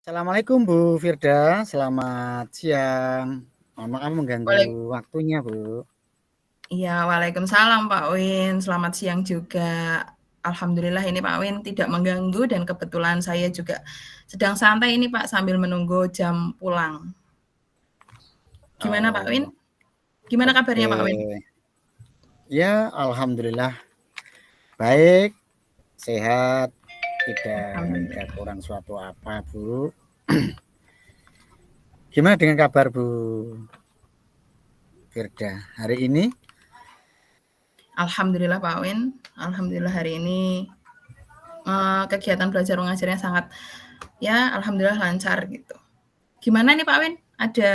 Assalamualaikum Bu Firda, selamat siang. Mohon maaf mengganggu Waalaikum waktunya Bu. Iya, waalaikumsalam Pak Win. Selamat siang juga. Alhamdulillah ini Pak Win tidak mengganggu dan kebetulan saya juga sedang santai ini Pak sambil menunggu jam pulang. Gimana Pak Win? Oh, Gimana kabarnya Pak Win? oke. Ya, alhamdulillah baik, sehat, tidak ada Alhamdulillah. kurang suatu apa Bu. Gimana dengan kabar Bu Firda hari ini? Alhamdulillah Pak Win. Alhamdulillah hari ini kegiatan belajar mengajarnya sangat alhamdulillah lancar gitu. Gimana nih Pak Win? Ada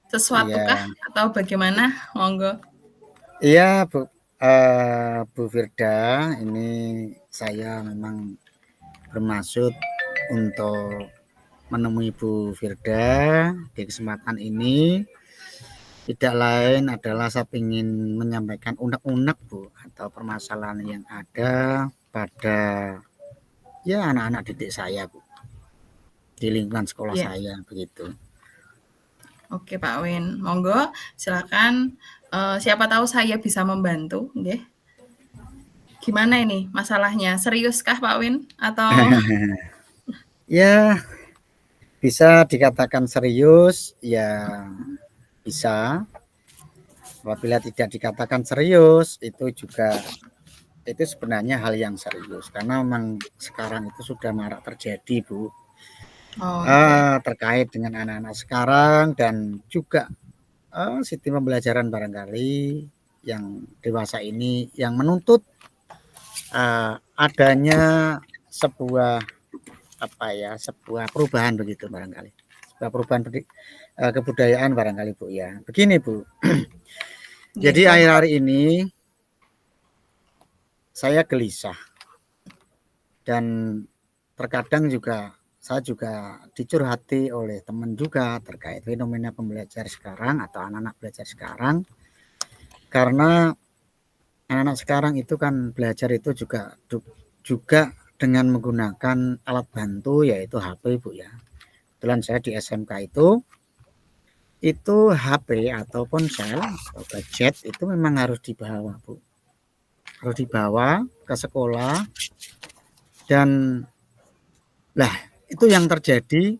sesuatu kah Iya, atau bagaimana? Monggo. iya Bu. Bu Firda, ini saya memang bermaksud untuk menemui Bu Firda di kesempatan ini. Tidak lain adalah saya ingin menyampaikan unek-unek Bu, atau permasalahan yang ada pada anak-anak didik saya Bu, di lingkungan sekolah Iya. saya begitu. Oke Pak Win, monggo silakan. Siapa tahu saya bisa membantu, nggih. Gimana ini masalahnya? Seriuskah Pak Win? Atau Ya, bisa dikatakan serius, ya bisa. Apabila tidak dikatakan serius, itu sebenarnya hal yang serius karena memang sekarang itu sudah marak terjadi Bu. oke. Terkait dengan anak-anak sekarang dan juga sistem pembelajaran barangkali yang dewasa ini yang menuntut adanya sebuah sebuah perubahan begitu barangkali, sebuah perubahan kebudayaan barangkali Bu ya. Begini Bu, Nggih, jadi monggo. akhir-akhir ini saya gelisah dan terkadang juga saya juga dicurhati oleh teman juga terkait fenomena pembelajar sekarang atau anak-anak belajar sekarang, karena anak-anak sekarang itu kan belajar itu juga dengan menggunakan alat bantu yaitu HP Bu ya. Kebetulan saya di SMK itu HP atau ponsel atau gadget itu memang harus dibawa Bu. Harus dibawa ke sekolah dan lah itu yang terjadi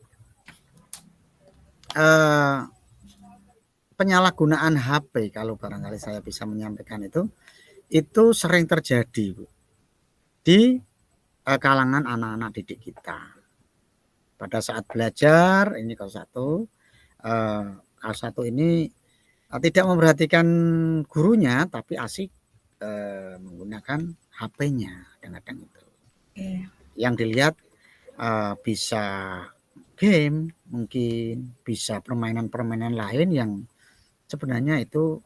penyalahgunaan HP kalau barangkali saya bisa menyampaikan itu sering terjadi Bu, di kalangan anak-anak didik kita. Pada saat belajar ini kelas satu ini tidak memperhatikan gurunya tapi asik menggunakan HP-nya kadang-kadang itu. Oke. Yang dilihat bisa game, mungkin bisa permainan-permainan lain yang sebenarnya itu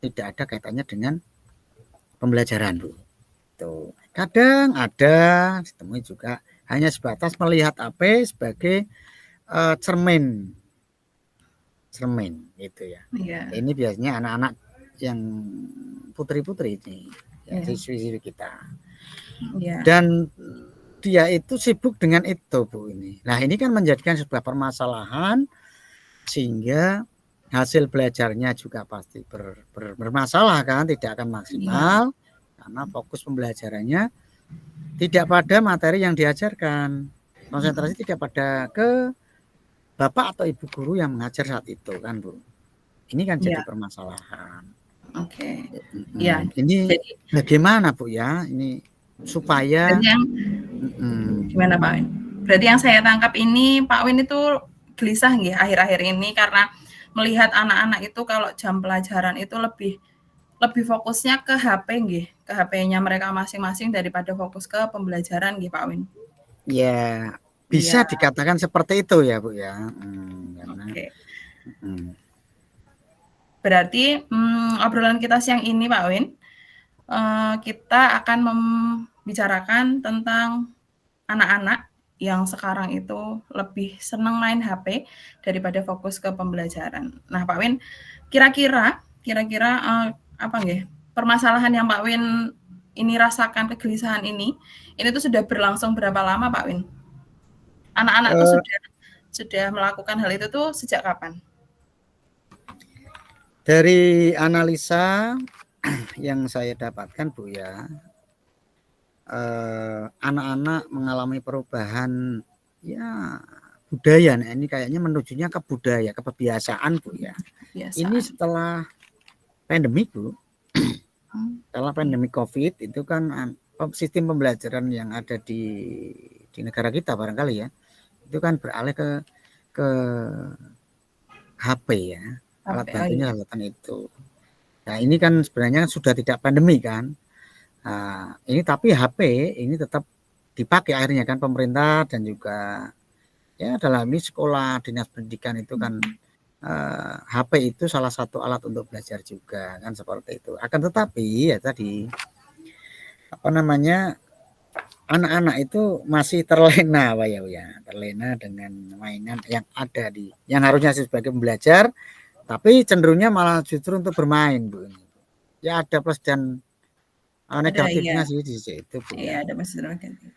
tidak ada kaitannya dengan pembelajaran Bu. Tuh. Kadang ada ditemui juga hanya sebatas melihat HP sebagai cermin gitu ya. Iya, Ini biasanya anak-anak yang putri-putri ini ya, iya, siswi-siswi kita. iya, Dan dia itu sibuk dengan itu Bu ini. Nah, ini kan menjadikan sebuah permasalahan sehingga hasil belajarnya juga pasti bermasalah kan, tidak akan iya, maksimal karena fokus pembelajarannya tidak pada materi yang diajarkan. Konsentrasi tidak pada ke bapak atau ibu guru yang mengajar saat itu kan Bu. Ini kan jadi iya, permasalahan. oke. Iya, Ini jadi bagaimana Bu ya? Ini supaya berarti yang gimana Pak Win? Berarti yang saya tangkap ini Pak Win itu gelisah nggih akhir-akhir ini karena melihat anak-anak itu kalau jam pelajaran itu lebih lebih fokusnya ke HP nggih, ke HP-nya mereka masing-masing daripada fokus ke pembelajaran nggih, Pak Win? ya bisa Iya, dikatakan seperti itu ya Bu ya. Karena oke. hmm, Berarti, obrolan kita siang ini, Pak Win, kita akan membicarakan tentang anak-anak yang sekarang itu lebih senang main HP daripada fokus ke pembelajaran. Nah, Pak Win, kira-kira, apa nggih, permasalahan yang Pak Win ini rasakan kegelisahan ini tuh sudah berlangsung berapa lama, Pak Win? Anak-anak tuh Eh, sudah melakukan hal itu tuh sejak kapan? dari analisa yang saya dapatkan Bu ya, anak-anak mengalami perubahan ya budaya. Nah, ini kayaknya menujunya ke budaya, ke kebiasaan Bu ya. Ini Kebiasaan. setelah pandemi Bu, setelah Iya. pandemi COVID itu kan sistem pembelajaran yang ada di negara kita barangkali ya, itu kan beralih ke HP ya, alat Sampai oh bantunya iya. lakukan itu. Nah ini kan sebenarnya sudah tidak pandemi kan. Nah, ini tapi HP ini tetap dipakai akhirnya kan pemerintah dan juga ya dalam ini sekolah dinas pendidikan itu kan HP itu salah satu alat untuk belajar juga kan seperti itu. Akan tetapi ya tadi apa namanya anak-anak itu masih terlena Pak ya, terlena dengan mainan yang ada yang harusnya sebagai pembelajar, tapi cenderungnya malah justru untuk bermain Bu. Ya ada plus dan Ada iya. negatifnya sih di situ Bu Iya, ya. ada positif negatif.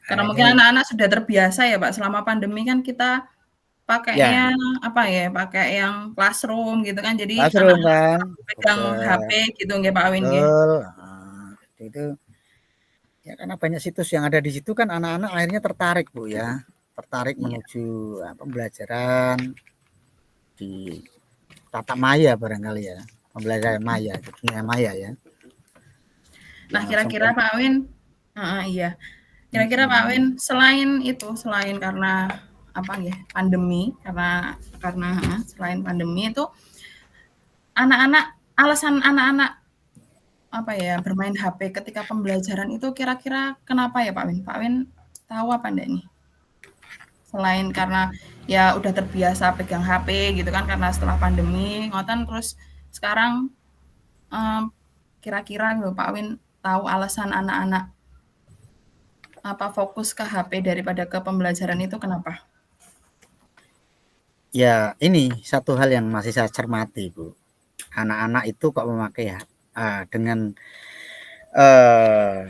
Karena mungkin Ini anak-anak sudah terbiasa ya, Pak, selama pandemi kan kita ya pakainya apa ya, pakai yang classroom gitu kan, jadi classroom anak-anak kan, selalu pegang HP betul, gitu nggih, Pak Win nggih? betul. Nah, itu ya karena banyak situs yang ada di situ kan anak-anak akhirnya tertarik Bu ya, tertarik Iya. menuju pembelajaran di tatap maya barangkali ya, pembelajaran maya, dunia maya ya, Nah, yang langsung kira-kira Pak Win iya. Kira-kira Pak Win selain itu, selain karena apa nggih, pandemi, karena selain pandemi itu alasan anak-anak apa ya, bermain HP ketika pembelajaran itu kira-kira kenapa ya Pak Win? Pak Win tahu apa enggak nih? Selain karena ya udah terbiasa pegang HP gitu kan karena setelah pandemi ngoten terus sekarang kira-kira gitu Pak Win tahu alasan anak-anak apa fokus ke HP daripada ke pembelajaran itu kenapa? ya ini satu hal yang masih saya cermati Bu, anak-anak itu kok memakai ya dengan eh,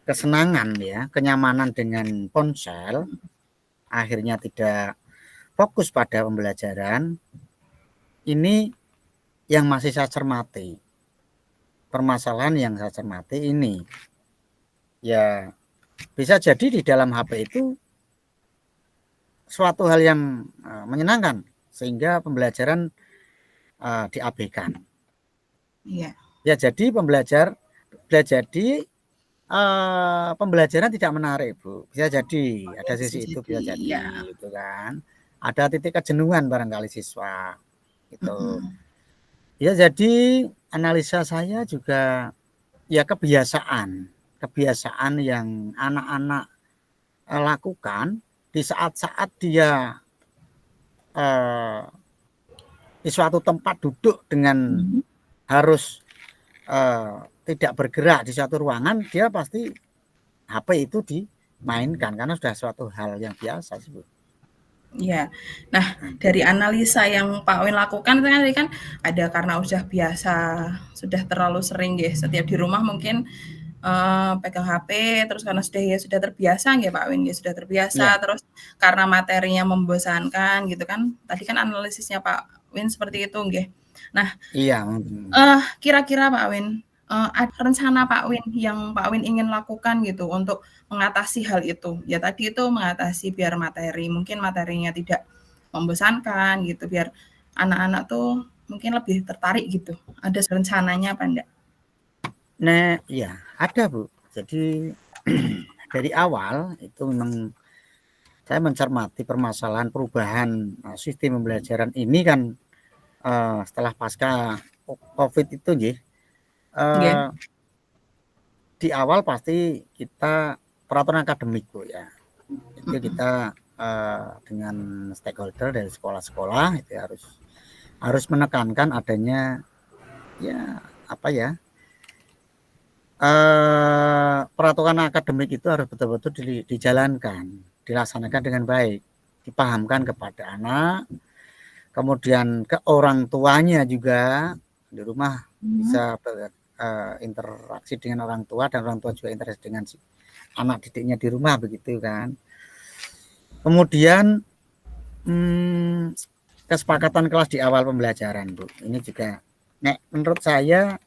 kesenangan ya, kenyamanan dengan ponsel, akhirnya tidak fokus pada pembelajaran. Ini yang masih saya cermati. Permasalahan yang saya cermati ini, ya bisa jadi di dalam HP itu suatu hal yang menyenangkan sehingga pembelajaran diabaikan. Iya. Ya jadi pembelajaran tidak menarik Bu. Bisa jadi Oke, ada bisa sisi itu jadi bisa jadi ya. gitu kan. Ada titik kejenuhan barangkali siswa gitu. Ya jadi analisa saya juga ya kebiasaan yang anak-anak lakukan di saat-saat dia eh, di suatu tempat duduk dengan harus tidak bergerak di suatu ruangan, dia pasti HP itu dimainkan karena sudah suatu hal yang biasa sih Bu. Iya. Nah, dari analisa yang Pak Win lakukan itu kan tadi kan ada karena udah biasa, sudah terlalu sering nggih, setiap di rumah mungkin, pegang HP, terus karena sudah terbiasa nggih Pak Win nggih, sudah terbiasa, Iya, terus karena materinya membosankan gitu kan, tadi kan analisisnya Pak Win seperti itu nggih. Nah, iya. Kira-kira Pak Win, ada rencana Pak Win yang Pak Win ingin lakukan gitu untuk mengatasi hal itu? Ya tadi itu mengatasi biar mungkin materinya tidak membosankan gitu, biar anak-anak tuh mungkin lebih tertarik gitu. Ada rencananya apa enggak? Nah, iya ada Bu. Jadi dari awal itu memang saya mencermati permasalahan perubahan sistem pembelajaran ini kan setelah pasca COVID itu nggih. Nggih. Eh, di awal pasti kita peraturan akademik Bu ya. Itu kita dengan stakeholder dari sekolah-sekolah itu harus menekankan adanya ya apa ya peraturan akademik itu harus betul-betul dijalankan, dilaksanakan dengan baik, dipahamkan kepada anak, kemudian ke orang tuanya juga di rumah bisa berinteraksi dengan orang tua dan orang tua juga interaksi dengan anak didiknya di rumah begitu kan. Kemudian kesepakatan kelas di awal pembelajaran, Bu. Ini juga menurut saya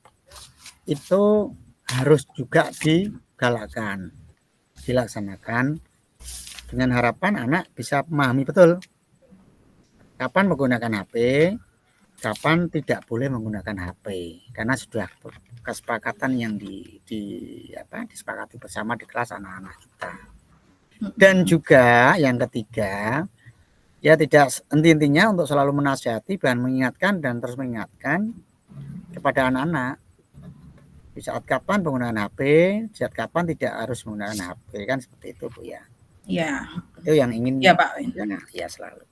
itu harus juga digalakkan, dilaksanakan dengan harapan anak bisa memahami betul kapan menggunakan HP, kapan tidak boleh menggunakan HP, karena sudah kesepakatan yang disepakati bersama di kelas anak-anak kita. Dan juga yang ketiga, ya tidak henti-hentinya untuk selalu menasihati dan mengingatkan dan terus mengingatkan kepada anak-anak di saat kapan penggunaan HP, di saat kapan tidak harus menggunakan HP, kan seperti itu, Bu ya. Ya. Itu yang ingin ya Pak Win. Ya selalu.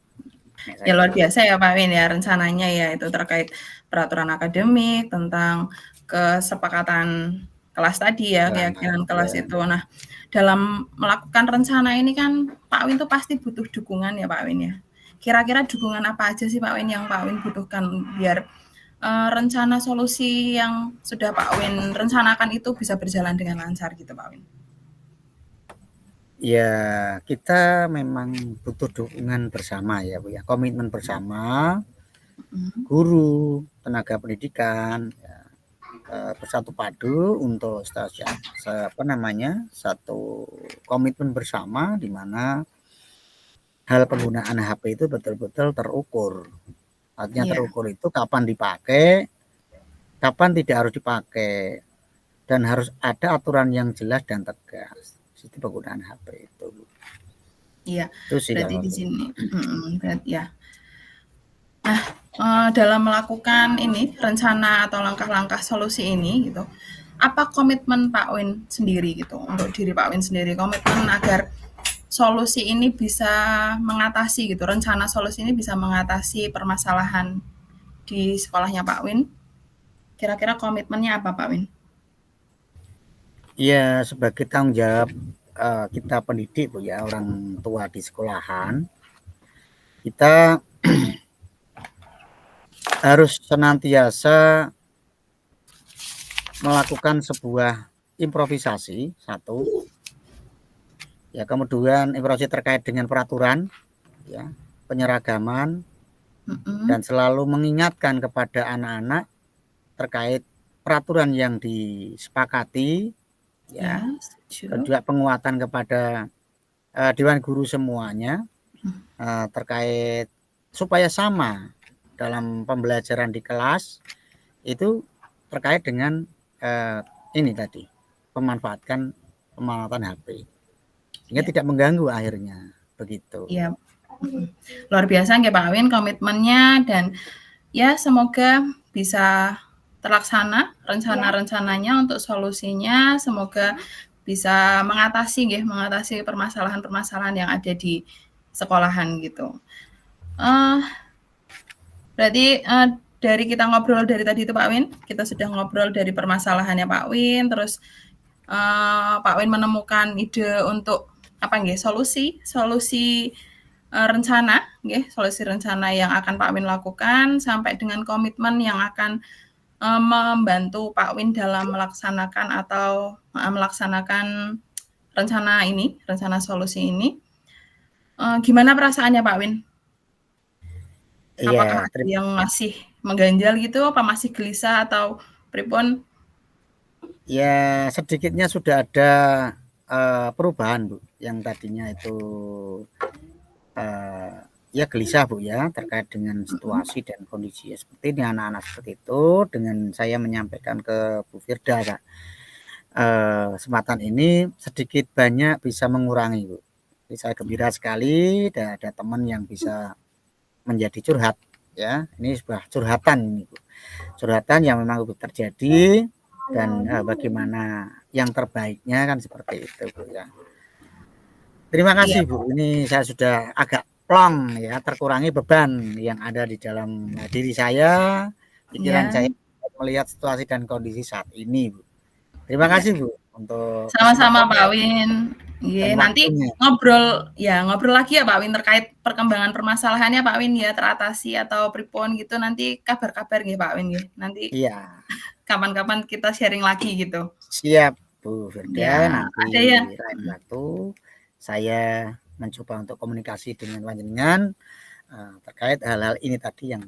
Ya luar biasa ya Pak Win ya rencananya ya itu terkait peraturan akademik tentang kesepakatan kelas tadi ya, keyakinan kelas itu. Nah, dalam melakukan rencana ini kan Pak Win tuh pasti butuh dukungan ya Pak Win ya. Kira-kira dukungan apa aja sih Pak Win yang Pak Win butuhkan biar rencana solusi yang sudah Pak Win rencanakan itu bisa berjalan dengan lancar gitu Pak Win? Ya, kita memang butuh dukungan bersama ya Bu ya, komitmen bersama guru, tenaga pendidikan ya, bersatu padu untuk satu komitmen bersama di mana hal penggunaan HP itu betul-betul terukur. Artinya terukur itu kapan dipakai, kapan tidak harus dipakai, dan harus ada aturan yang jelas dan tegas di penggunaan HP itu. Iya. Itu sih berarti di sini. Berarti ya. Nah, dalam melakukan ini rencana atau langkah-langkah solusi ini gitu, apa komitmen Pak Win sendiri gitu untuk diri Pak Win sendiri, komitmen agar solusi ini bisa mengatasi gitu, rencana solusi ini bisa mengatasi permasalahan di sekolahnya Pak Win. Kira-kira komitmennya apa Pak Win? Ya, sebagai tanggung jawab kita pendidik Bu ya, orang tua di sekolahan, kita harus senantiasa melakukan sebuah improvisasi satu, ya, kemudian improvisasi terkait dengan peraturan, ya, penyeragaman, dan selalu mengingatkan kepada anak-anak terkait peraturan yang disepakati, ya, juga penguatan kepada Dewan Guru semuanya terkait supaya sama dalam pembelajaran di kelas itu terkait dengan ini tadi, pemanfaatan HP sehingga tidak mengganggu akhirnya begitu. Iya. Luar biasa nggih Pak Win komitmennya, dan ya semoga bisa terlaksana rencana-rencananya untuk solusinya, semoga bisa mengatasi permasalahan-permasalahan yang ada di sekolahan gitu. Berarti dari kita ngobrol dari tadi itu Pak Win, kita sudah ngobrol dari permasalahannya Pak Win, terus Pak Win menemukan ide untuk solusi rencana, solusi rencana yang akan Pak Win lakukan sampai dengan komitmen yang akan membantu Pak Win dalam melaksanakan rencana solusi ini. Gimana perasaannya Pak Win? Apakah ada yang masih mengganjal gitu, apa masih gelisah atau pripun? Ya, sedikitnya sudah ada perubahan Bu, yang tadinya itu ya gelisah Bu ya terkait dengan situasi dan kondisi seperti ini, anak-anak seperti itu, dengan saya menyampaikan ke Bu Firda kesempatan ini sedikit banyak bisa mengurangi Bu. Jadi saya gembira sekali ada teman yang bisa menjadi curhat ya. Ini sebuah curhatan ini Bu. Curhatan yang memang terjadi dan bagaimana yang terbaiknya kan seperti itu Bu ya. Terima kasih Bu. Ini saya sudah agak plong ya, terkurangi beban yang ada di dalam diri saya, pikiran saya melihat situasi dan kondisi saat ini Bu. Terima kasih Bu untuk sama-sama Pak Win. Nanti ngobrol lagi ya Pak Win terkait perkembangan permasalahannya Pak Win ya, teratasi atau pripun gitu, nanti kabar-kabar nggih Pak Win nggih. Nanti kapan-kapan kita sharing lagi gitu. Siap Bu Firda, nanti lain waktu saya mencoba untuk komunikasi dengan panjenengan terkait hal-hal ini tadi yang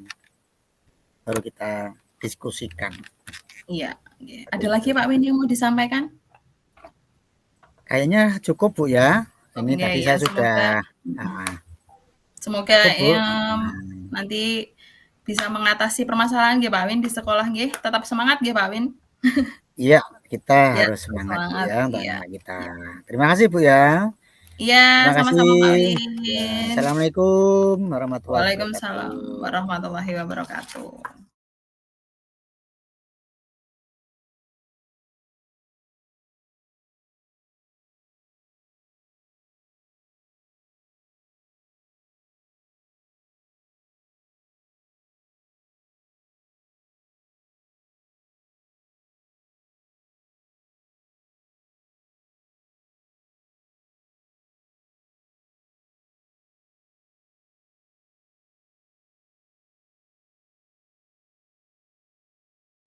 baru kita diskusikan. Iya. Ada lagi Pak Win yang mau disampaikan? Kayaknya cukup Bu ya. Ini Iya, tadi ya, saya sudah semoga cukup Bu. nanti bisa mengatasi permasalahan nggih Pak Win di sekolah nggih. Tetap semangat nggih Pak Win. Iya, kita Ya, harus semangat Bu semangat. ya untuk Iya. anak kita. Iya. Terima kasih Bu ya. Iya, Terima kasih. sama-sama Pak Ya, Win. Assalamualaikum warahmatullahi Waalaikumsalam wabarakatuh. warahmatullahi wabarakatuh.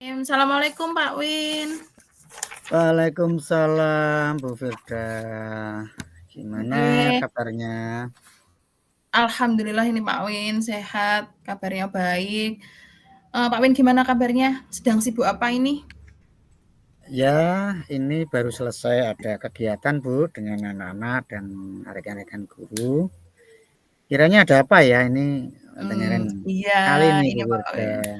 Assalamualaikum Pak Win. Waalaikumsalam Bu Firda. Gimana kabarnya? Alhamdulillah ini Pak Win sehat, kabarnya baik. Pak Win gimana kabarnya? Sedang sibuk apa ini? Ya, ini baru selesai ada kegiatan Bu dengan anak-anak dan rekan-rekan guru. Kiranya ada apa ya ini dengerin Iya, kali nih Bu ini Pak Firda. Win.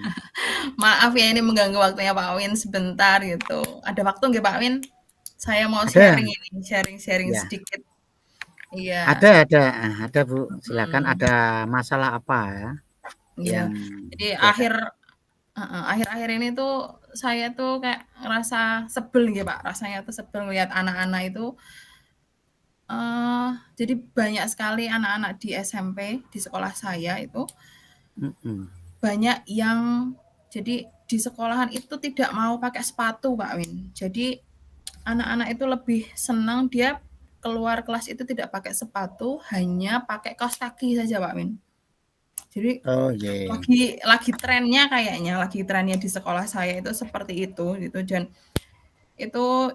Maaf ya ini mengganggu waktunya Pak Win sebentar gitu. Ada waktu nggak Pak Win? Saya mau Ada? sharing Ya, sedikit. Iya. ada Bu. Silakan. Hmm, Ada masalah apa ya iya. yang Jadi silakan. akhir-akhir ini tuh saya tuh kayak ngerasa sebel gitu Pak. Rasanya tuh sebel ngeliat anak-anak itu. Jadi banyak sekali anak-anak di SMP di sekolah saya itu banyak yang jadi di sekolahan itu tidak mau pakai sepatu Pak Win. Jadi anak-anak itu lebih senang dia keluar kelas itu tidak pakai sepatu, hanya pakai kaos kaki saja Pak Win. Jadi Oh iya. lagi trennya kayaknya, lagi trennya di sekolah saya itu seperti itu gitu dan itu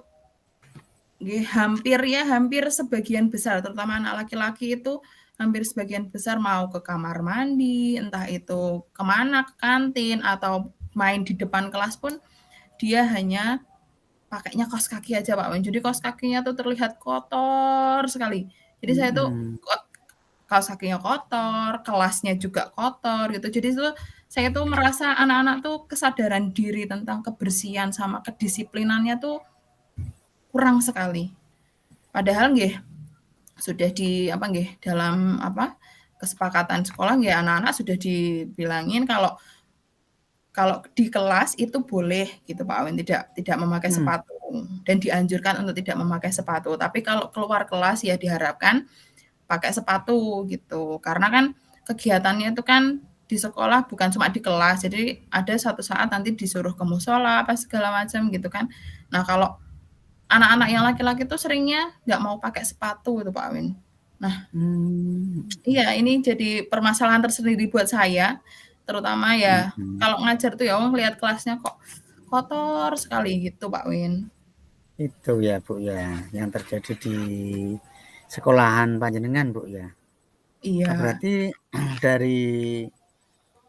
hampir sebagian besar terutama anak laki-laki itu hampir sebagian besar mau ke kamar mandi, entah itu kemana ke kantin atau main di depan kelas pun dia hanya pakainya kaos kaki aja Pak Wan. Jadi kaos kakinya tuh terlihat kotor sekali. Jadi saya tuh kaos kakinya kotor, kelasnya juga kotor gitu. Jadi itu saya tuh merasa anak-anak tuh kesadaran diri tentang kebersihan sama kedisiplinannya tuh kurang sekali. Padahal nggih sudah dalam kesepakatan sekolah nggih anak-anak sudah dibilangin kalau di kelas itu boleh gitu Pak Awen tidak memakai sepatu dan dianjurkan untuk tidak memakai sepatu. Tapi kalau keluar kelas ya diharapkan pakai sepatu gitu. Karena kan kegiatannya itu kan di sekolah bukan cuma di kelas. Jadi ada suatu saat nanti disuruh ke musola apa segala macam gitu kan. Nah, kalau anak-anak yang laki-laki tuh seringnya nggak mau pakai sepatu gitu Pak Awen. Nah, iya ini jadi permasalahan tersendiri buat saya, terutama ya kalau ngajar tuh ya ngelihat kelasnya kok kotor sekali gitu Pak Win. Itu ya Bu ya, yang terjadi di sekolahan panjenengan Bu ya. Iya. Berarti dari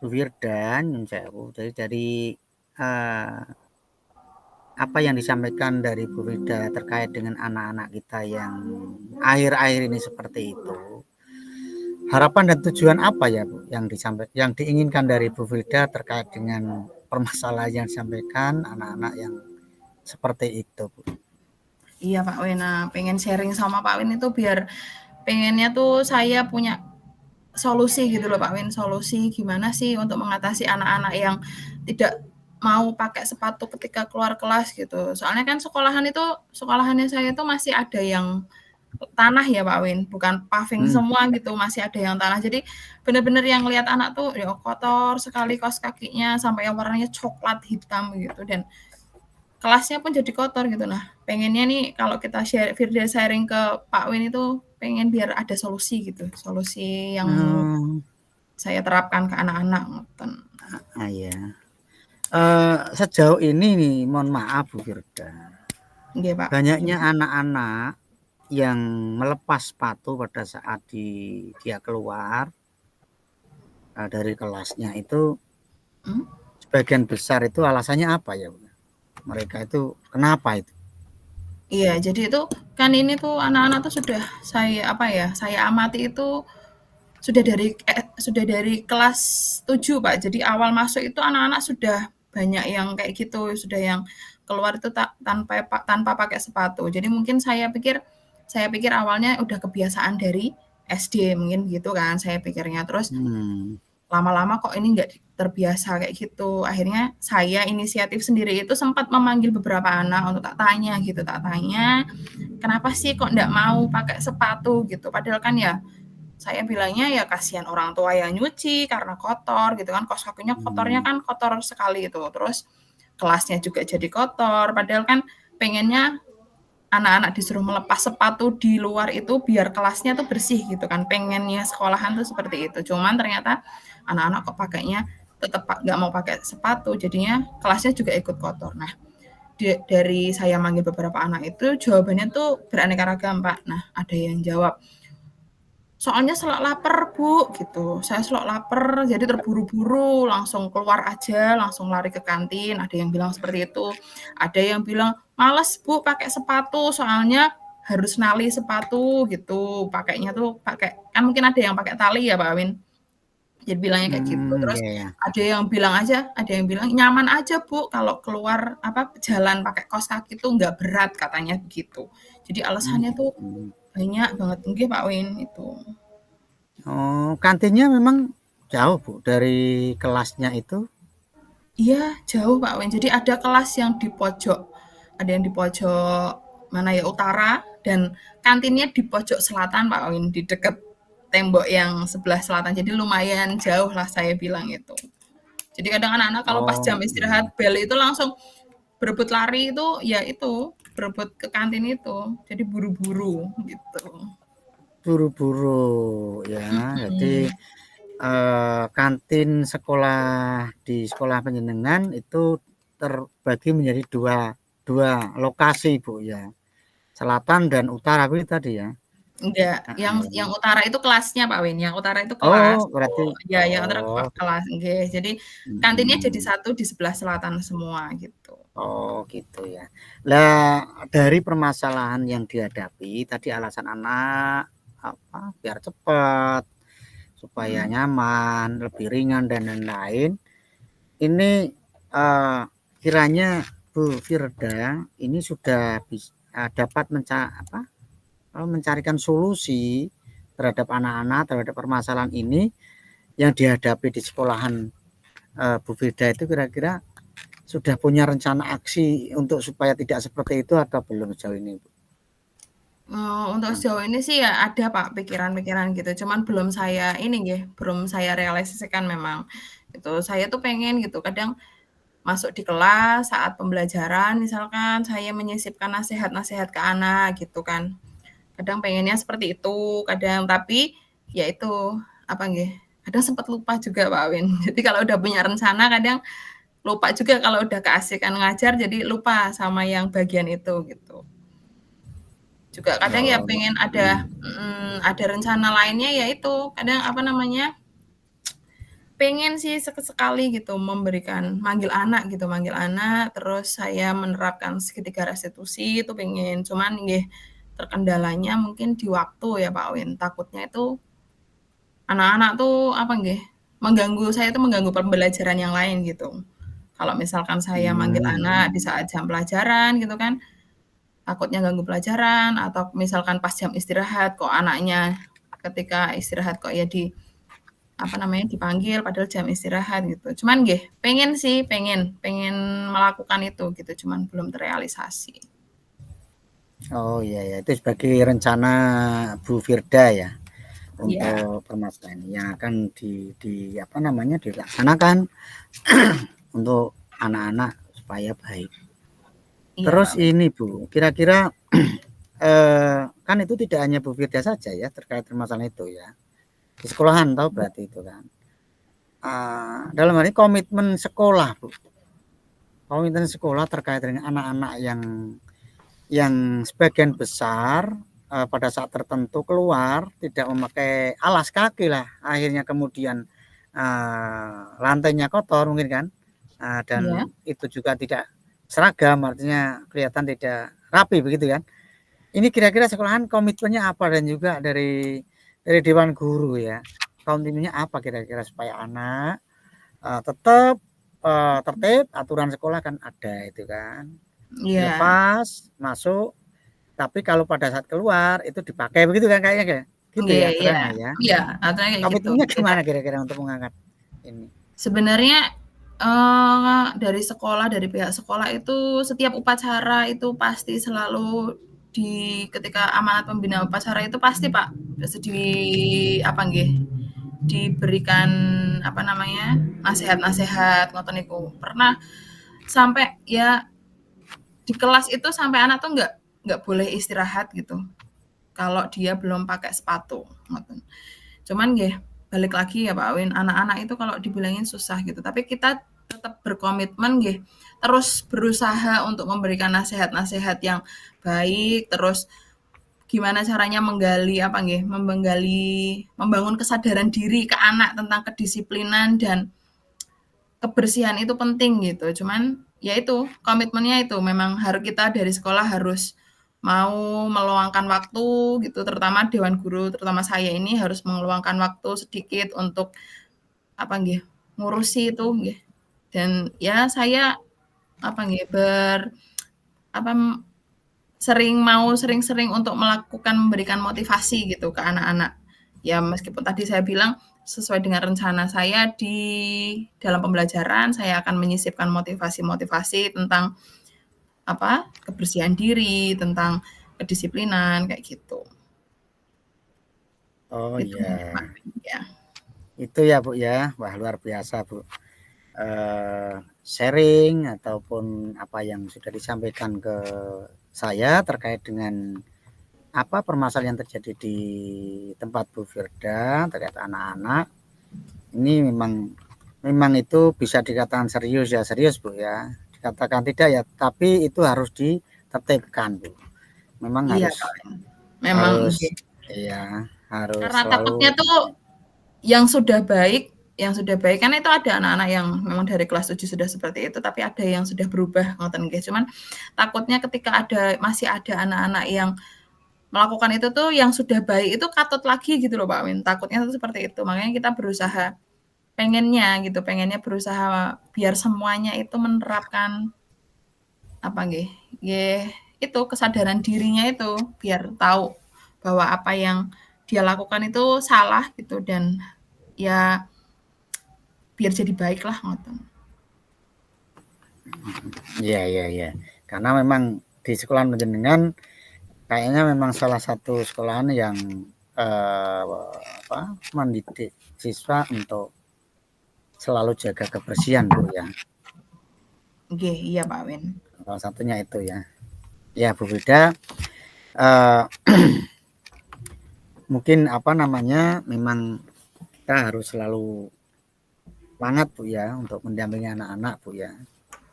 Bu Firda, dari apa yang disampaikan dari Bu Firda terkait dengan anak-anak kita yang akhir-akhir ini seperti itu. Harapan dan tujuan apa ya Bu yang diinginkan dari Bu Firda terkait dengan permasalahan yang disampaikan anak-anak yang seperti itu Bu? Iya Pak Win, nah pengen sharing sama Pak Win itu biar pengennya tuh saya punya solusi gitu loh Pak Win, solusi gimana sih untuk mengatasi anak-anak yang tidak mau pakai sepatu ketika keluar kelas gitu. Soalnya kan sekolahannya saya itu masih ada yang tanah ya Pak Win, bukan paving semua gitu, masih ada yang tanah. Jadi benar-benar yang lihat anak tuh ya kotor sekali kaos kakinya sampai yang warnanya coklat hitam gitu dan kelasnya pun jadi kotor gitu. Nah, pengennya nih kalau kita video sharing ke Pak Win itu pengen biar ada solusi gitu, solusi yang saya terapkan ke anak-anak. Ya. Sejauh ini nih, mohon maaf Bu Firda, Nggih, Pak. banyaknya anak-anak yang melepas sepatu pada saat dia keluar dari kelasnya itu sebagian besar itu alasannya apa ya? Mereka itu kenapa itu? Iya, jadi itu kan ini tuh anak-anak tuh sudah saya amati itu sudah dari kelas 7 Pak. Jadi awal masuk itu anak-anak sudah banyak yang kayak gitu, sudah yang keluar itu tanpa pakai sepatu. Jadi mungkin saya pikir awalnya udah kebiasaan dari SD mungkin gitu kan saya pikirnya. Terus lama-lama kok ini nggak terbiasa kayak gitu. Akhirnya saya inisiatif sendiri itu sempat memanggil beberapa anak untuk tak tanya, kenapa sih kok nggak mau pakai sepatu gitu. Padahal kan ya saya bilangnya ya kasihan orang tua yang nyuci karena kotor gitu kan, kaos kakinya kotornya kan kotor sekali itu. Terus kelasnya juga jadi kotor, padahal kan pengennya anak-anak disuruh melepas sepatu di luar itu biar kelasnya tuh bersih gitu kan, pengennya sekolahan tuh seperti itu. Cuman ternyata anak-anak kok pakainya tetap nggak mau pakai sepatu, jadinya kelasnya juga ikut kotor. Nah, dari saya manggil beberapa anak itu jawabannya tuh beraneka ragam Pak. Nah, ada yang jawab, soalnya selok lapar Bu, gitu. Saya selok lapar, jadi terburu-buru, langsung keluar aja, langsung lari ke kantin. Ada yang bilang seperti itu. Ada yang bilang, males Bu pakai sepatu, soalnya harus nali sepatu gitu. Pakainya tuh kan mungkin ada yang pakai tali ya Pak Win. Jadi bilangnya kayak gitu. Terus Iya, ya. ada yang bilang nyaman aja Bu kalau keluar jalan pakai kaos kaki tuh nggak berat katanya begitu. Jadi alasannya tuh Gitu. banyak banget. Nggih Pak Win itu. Oh, kantinnya memang jauh Bu dari kelasnya itu? Iya, jauh Pak Win. Jadi ada kelas yang di pojok, ada yang di pojok mana ya utara dan kantinnya di pojok selatan Pak Win, di dekat tembok yang sebelah selatan. Jadi lumayan jauh lah saya bilang itu. Jadi kadang anak-anak kalau pas Oh, jam istirahat bel itu langsung berebut lari itu ya itu berebut ke kantin itu. Jadi buru-buru gitu. buru-buru ya. Jadi Hmm. kantin sekolah di sekolah penjenengan itu terbagi menjadi dua dua lokasi Bu ya, selatan dan utara begitu tadi ya? Enggak, yang utara itu kelasnya Pak Win, yang utara itu kelas. Oh, berarti Ya, yang utara oh, kelas, nggih. Jadi kantinnya jadi satu di sebelah selatan semua gitu. oh gitu ya. Lah dari permasalahan yang dihadapi tadi alasan anak apa biar cepat, supaya Mhm. nyaman, lebih ringan dan lain-lain. Ini kiranya Bu Firda ini sudah dapat mencarikan solusi terhadap anak-anak, terhadap permasalahan ini yang dihadapi di sekolahan Bu Firda itu kira-kira sudah punya rencana aksi untuk supaya tidak seperti itu atau belum sejauh ini, Bu? Untuk sejauh ini sih ya ada Pak pikiran-pikiran gitu, cuman belum saya realisasikan memang. Itu saya tuh pengen gitu, kadang masuk di kelas saat pembelajaran misalkan saya menyisipkan nasihat-nasihat ke anak gitu kan. Kadang pengennya seperti itu, kadang tapi ya itu, kadang sempat lupa juga Pak Win. Jadi kalau udah punya rencana kadang lupa juga kalau udah keasikan ngajar jadi lupa sama yang bagian itu gitu. Juga kadang ya Oh, pengen ada rencana lainnya ya itu, kadang pengen sih sekali gitu manggil anak terus saya menerapkan segitiga restitusi itu pengen. Cuman nggih terkendalanya mungkin di waktu ya Pak Win, takutnya itu anak-anak tuh mengganggu pembelajaran yang lain gitu. Kalau misalkan saya manggil anak di saat jam pelajaran gitu kan, takutnya ganggu pelajaran atau misalkan pas jam istirahat kok anaknya ketika istirahat kok ya dipanggil padahal jam istirahat gitu. Cuman nggih, pengen pengen melakukan itu gitu, cuman belum terrealisasi. oh iya ya, itu sebagai rencana Bu Firda ya Iya, untuk permasalahan ini yang akan dilaksanakan untuk anak-anak supaya baik. iya Terus Pak. ini Bu, kira-kira kan itu tidak hanya Bu Firda saja ya terkait permasalahan itu ya. Di sekolahan tahu berarti itu kan. Dalam hal ini komitmen sekolah Bu. Komitmen sekolah terkait dengan anak-anak yang sebagian besar pada saat tertentu keluar tidak memakai alas kaki lah, akhirnya kemudian lantainya kotor mungkin kan, dan itu juga tidak seragam, artinya kelihatan tidak rapi begitu kan. Ini kira-kira sekolahan komitmennya apa, dan juga dari Dewan Guru ya, komitmennya apa kira-kira supaya anak tetap tertib, aturan sekolah kan ada itu kan. Lepas masuk, tapi kalau pada saat keluar itu dipakai begitu kan kayaknya kayak gitu ya aturannya ya. Iya, aturannya kayak gitu. Komitmennya gimana kira-kira untuk mengangkat ini? Sebenarnya dari sekolah, dari pihak sekolah itu setiap upacara itu pasti selalu ketika amanat pembina upacara itu pasti Pak diberikan nasihat-nasihat ngoten niku. Pernah sampai ya di kelas itu sampai anak tuh nggak boleh istirahat gitu kalau dia belum pakai sepatu ngoten. Cuman nggih balik lagi ya Pak Win, anak-anak itu kalau dibilangin susah gitu, tapi kita tetap berkomitmen nggih, terus berusaha untuk memberikan nasihat-nasihat yang baik, terus gimana caranya membangun kesadaran diri ke anak tentang kedisiplinan dan kebersihan itu penting gitu. Cuman ya itu komitmennya itu memang kita dari sekolah harus mau meluangkan waktu gitu, terutama Dewan Guru, terutama saya ini harus meluangkan waktu sedikit untuk ngurusi itu nggih. Dan ya saya sering-sering untuk memberikan motivasi gitu ke anak-anak. Ya meskipun tadi saya bilang sesuai dengan rencana saya di dalam pembelajaran, saya akan menyisipkan motivasi-motivasi tentang kebersihan diri, tentang kedisiplinan kayak gitu. Oh iya. Ya. Itu ya Bu ya, wah luar biasa Bu. Sharing ataupun apa yang sudah disampaikan ke saya terkait dengan apa permasalahan yang terjadi di tempat Bu Firda terkait anak-anak. Ini memang itu bisa dikatakan serius ya, serius Bu ya. Dikatakan tidak ya, tapi itu harus ditertibkan Bu. Memang iya, harus iya, harus karena selalu, takutnya tuh yang sudah baik kan itu ada anak-anak yang memang dari kelas 7 sudah seperti itu, tapi ada yang sudah berubah ngoten nggih. Cuman takutnya ketika masih ada anak-anak yang melakukan itu tuh yang sudah baik itu katut lagi gitu loh Pak Win. Takutnya tuh seperti itu. Makanya kita pengennya berusaha biar semuanya itu menerapkan itu kesadaran dirinya itu biar tahu bahwa apa yang dia lakukan itu salah gitu, dan ya biar jadi baik lah ngoten. Iya. Karena memang di sekolahan panjenengan kayaknya memang salah satu sekolahan yang mendidik siswa untuk selalu jaga kebersihan Bu ya. Oke, iya Pak Win. Salah satunya itu ya. Ya Bu Firda, mungkin memang kita harus selalu semangat Bu ya untuk mendampingi anak-anak Bu ya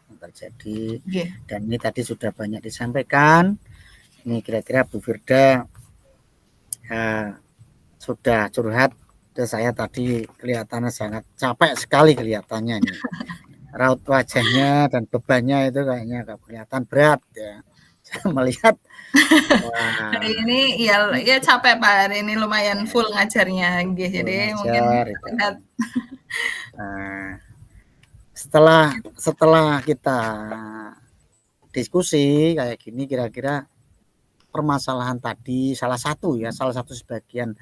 yang terjadi. Dan ini tadi sudah banyak disampaikan. Ini kira-kira Bu Firda sudah curhat ke saya tadi, kelihatannya sangat capek sekali kelihatannya nih. Raut wajahnya dan bebannya itu kayaknya agak kelihatan berat ya. Saya melihat hari ini ya capek Pak, hari ini lumayan full ngajarnya gitu. Jadi mungkin terlihat. Nah, setelah kita diskusi kayak gini, kira-kira permasalahan tadi salah satu sebagian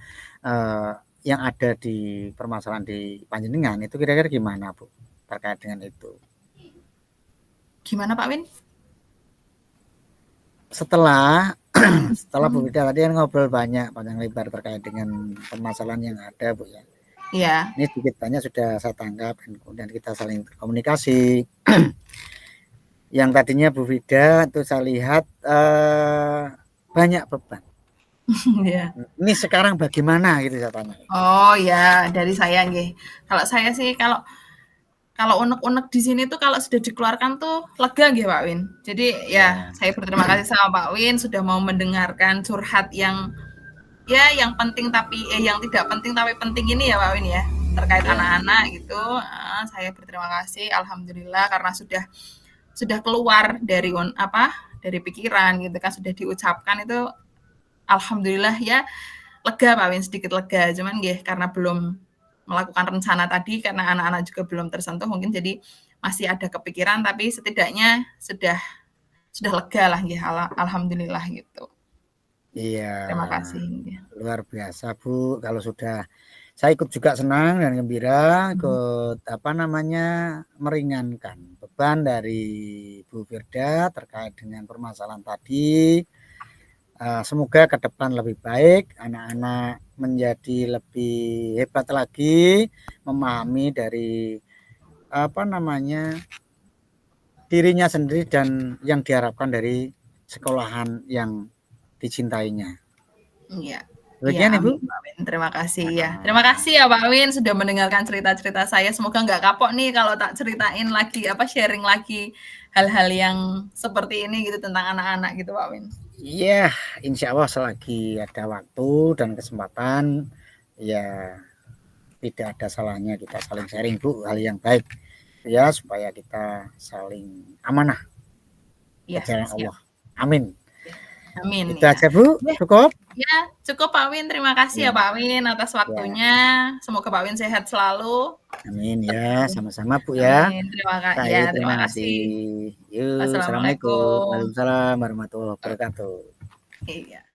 yang ada di permasalahan di panjenengan itu kira-kira gimana Bu terkait dengan itu? Gimana Pak Win? Setelah Bu Firda tadi kan ngobrol panjang lebar terkait dengan permasalahan yang ada Bu ya. Iya. Ini sedikit banyak sudah saya tangkap, dan kemudian kita saling berkomunikasi. Yang tadinya Bu Firda itu saya lihat banyak beban. Yeah. Ini sekarang bagaimana gitu saya tanya. Oh ya, dari saya nggih. Kalau saya sih kalau unek-unek di sini tuh kalau sudah dikeluarkan tuh lega nggih Pak Win. Jadi ya Ya, saya berterima kasih sama Pak Win sudah mau mendengarkan curhat yang ya yang penting tapi yang tidak penting tapi penting ini ya Pak Win ya, terkait ya, anak-anak gitu. Saya berterima kasih alhamdulillah karena sudah keluar dari dari pikiran gitu kan, sudah diucapkan itu alhamdulillah ya lega Pak Win, sedikit lega. Cuman nggih karena belum melakukan rencana tadi karena anak-anak juga belum tersentuh mungkin jadi masih ada kepikiran tapi setidaknya sudah lega lah nggih alhamdulillah gitu. iya. Terima kasih nggih. Luar biasa Bu, kalau sudah saya ikut juga senang dan gembira ikut meringankan beban dari Bu Firda terkait dengan permasalahan tadi. Semoga ke depan lebih baik, anak-anak menjadi lebih hebat lagi, memahami dari dirinya sendiri dan yang diharapkan dari sekolahan yang dicintainya. Iya. Iya, Demikian Ibu. amin Pak Win. Terima kasih ya. Terima kasih ya Pak Win sudah mendengarkan cerita-cerita saya. Semoga nggak kapok nih kalau tak ceritain lagi sharing lagi hal-hal yang seperti ini gitu tentang anak-anak gitu Pak Win. Iya, insya Allah selagi ada waktu dan kesempatan, ya tidak ada salahnya kita saling sharing Bu, hal yang baik ya supaya kita saling amanah ke Iya, jalan siap. Allah. Amin. Amin Itu ya. aja Bu, cukup. Ya, cukup Pak Win. Terima kasih ya Ya, Pak Win atas ya. waktunya. Semoga Pak Win sehat selalu. Amin ya, sama-sama Bu ya. Amin. Terima Baik, terima kasih. kasih. Yuk, assalamualaikum. Wassalamualaikum. Waalaikumsalam warahmatullahi wabarakatuh. Iya.